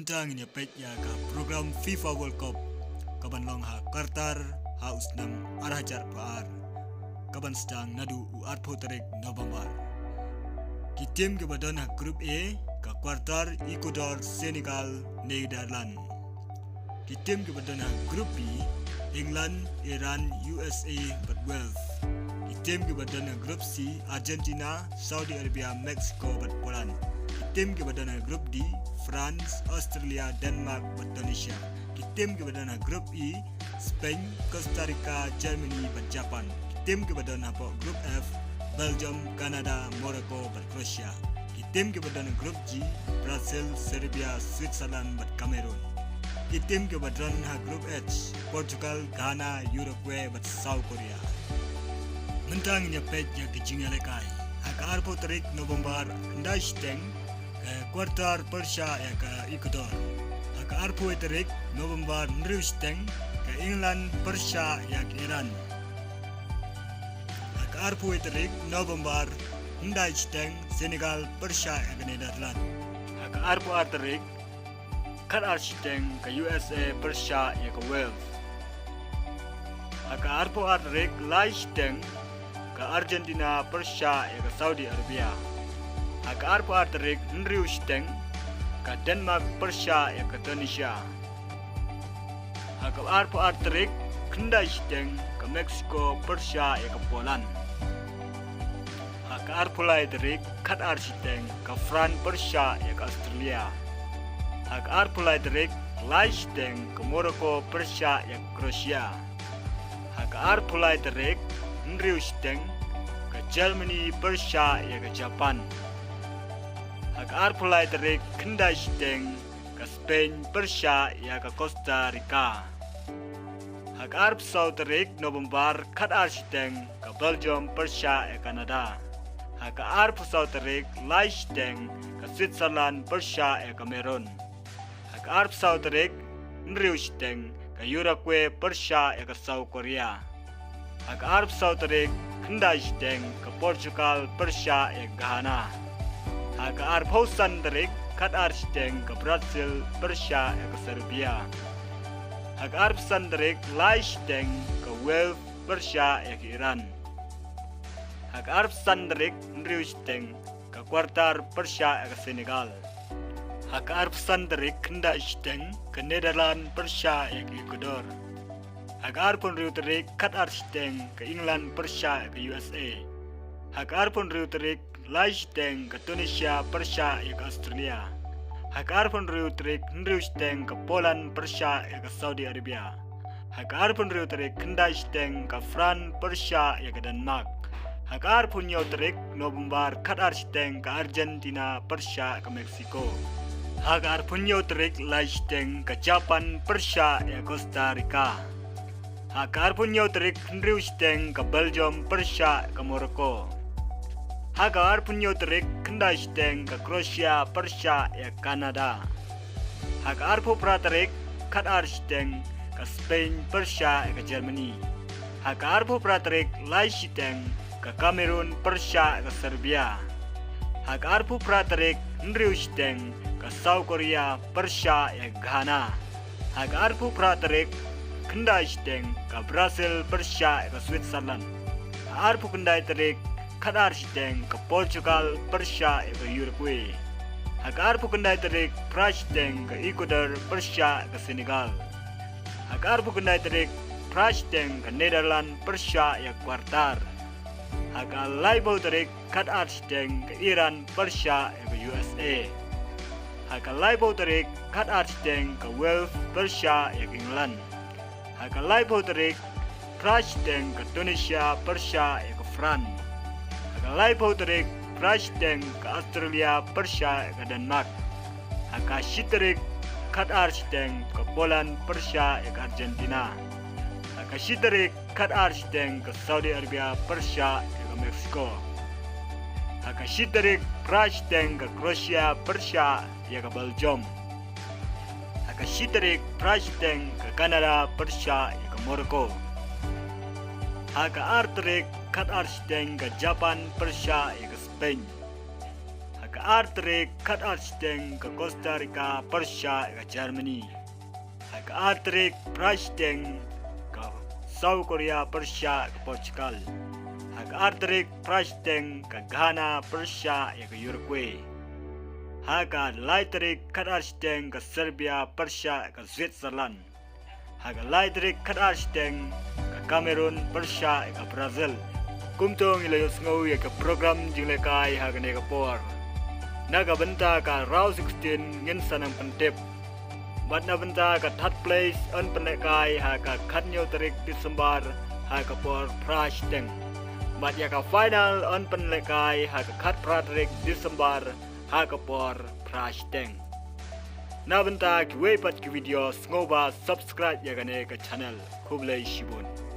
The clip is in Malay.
Mentang ini pet ya ka program FIFA World Cup kaban long ha Qatar ha usnam arajar paar kaban sedang nadu uat poterek November. Ki tim ke badan ha grup A ka Qatar, Ecuador, Senegal, Netherlands. Ki tim ke badan ha grup B England, Iran, USA, but Wales. Ki tim ke badan ha grup C Argentina, Saudi Arabia, Mexico, but Poland. Tim ke badan grup D France, Australia, Denmark, Indonesia. Tim ke badan grup E Spain, Costa Rica, Germany, dan Japan. Tim ke badan grup F Belgium, Canada, Morocco, dan Croatia. Tim ke badan grup G Brazil, Serbia, Switzerland, dan Cameroon. Tim ke badan grup H Portugal, Ghana, Uruguay, dan South Korea. Mentang nyepet yang kejingnya lekai. Hakar potrik November ndai steng Qatar Persia ya ke Ecuador. Hakar potrik November nriu steng ke England Persia ya ke Iran. Hakar potrik November ndai steng Senegal Persia ya ke Netherlands. Hakar potrik Qatar steng ke USA Persia ya ke Wales. Hakar potrik lai steng ke Argentina, Persia, ya ke Saudi Arabia. Hak arpo arterik nriu steng ke Denmark, Persia, ya ke Indonesia. Hak arpo arterik kendai steng ke Mexico, Persia, ya ke Poland. Hak arpo laiterik Qatar steng ke France, Persia, ya ke Australia. Hak arpo laiterik lai steng ke Morocco, Persia, ya ke Croatia. Hak arpo laiterik nriu steng ke Germany, Persia, ya ke Japan. Hak arpulai terik kendai steng ke Spain, Persia, ya ke Costa Rica. Hak arp sau terik November Qatar steng ke Belgium, Persia, ya Kanada. Hak arp sau terik lai steng ke Switzerland, Persia, ya Cameroon. Hak arp sau terik nriu steng ke Uruguay, Persia, ya ke South Korea. Hak arp sau terik kendai steng ke Portugal, Persia, ya Ghana. Hak arp hausan terik Qatar steng ke Brazil, Persia, ya ke Serbia. Hak arp san terik lai steng ke Wales, Persia, ya ke Iran. Hak arp san terik nriu steng ke Qatar, Persia, ya ke Senegal. Hak arp san terik kendai steng ke Netherlands, Persia, ya ke Ecuador. Hakar pun riu terik Qatar steng ke England, Persia, ke USA. Hakar pun riu terik lai steng ke Indonesia, Persia, ke Australia. Hakar pun riu terik nriu steng ke Poland, Persia, ke Saudi Arabia. Hakar pun riu terik kendai steng ke France, Persia, ke Denmark. Hakar pun nyau terik November Qatar steng ke Argentina, Persia, ke Mexico. Hakar pun nyau terik lai steng ke Japan, Persia, ke Costa Rica. Hakar pun nyau terik nriu steng ke Belgium, Persia, ke Morocco. Hakar pun nyau terik kendai steng ke Croatia, Persia, ke Kanada. Hakar pun praterik Qatar steng ke Spain, Persia, ke Germany. Hakar pun praterik lai steng ke Cameroon, Persia, ke Serbia. Hakar pun praterik nriu steng ke South Korea, Persia, ke Ghana. Hakar pun praterik kendai steng ke Brazil, Persia, ke Switzerland. Arpu kendai terik Qatar steng ke Portugal, Persia, ke Uruguay. Arpu kendai terik Pras steng ke Ecuador, Persia, ke Senegal. Arpu kendai terik Pras steng ke Netherlands, Persia, ke Qatar. Lai bau terik Qatar steng ke Iran, Persia, ke USA. Lai bau terik Qatar steng ke Wales, Persia, ke England. Hak lai bau terik Pras steng ke Indonesia, Persia, ke France. Hak lai bau terik Pras steng ke Australia, Persia, ke Denmark. Hak si terik Qatar steng ke Poland, Persia, ke Argentina. Hak si terik Qatar steng ke Saudi Arabia, Persia, ke Mexico. Hak si terik Pras steng ke Croatia, Persia, ke Belgium. Hak terik Pras steng ke Kanada, Persia, ke Morocco. Hak terik Qatar steng ke Japan, Persia, ke Spain. Hak Haka artrik kat arsteng ke Costa Rica, Persia ke Germany. Haka artrik prashteng ke South Korea, Persia ke Portugal. Haka artrik prashteng ke Ghana, Persia ke Uruguay. Haka laitrik kat arsteng ke Serbia, Persia ke Switzerland. Haka laitrik kat arsteng ke Cameroon, Persia ke Brazil. Kumtong ilayos ngaw ke program jinglekai haka negapor. Naga benta ka raw 16 ngin sanang pentip. Bat na benta ka third place an penekai ha ka khanyo tarik Disembar ha ka por prash teng. Bat ya ka final an penekai ha ka khat pratik Disembar ha ka por prash teng. Na benta ki we pat ki video ngoba subscribe ya ka ne ka channel kublai shibun.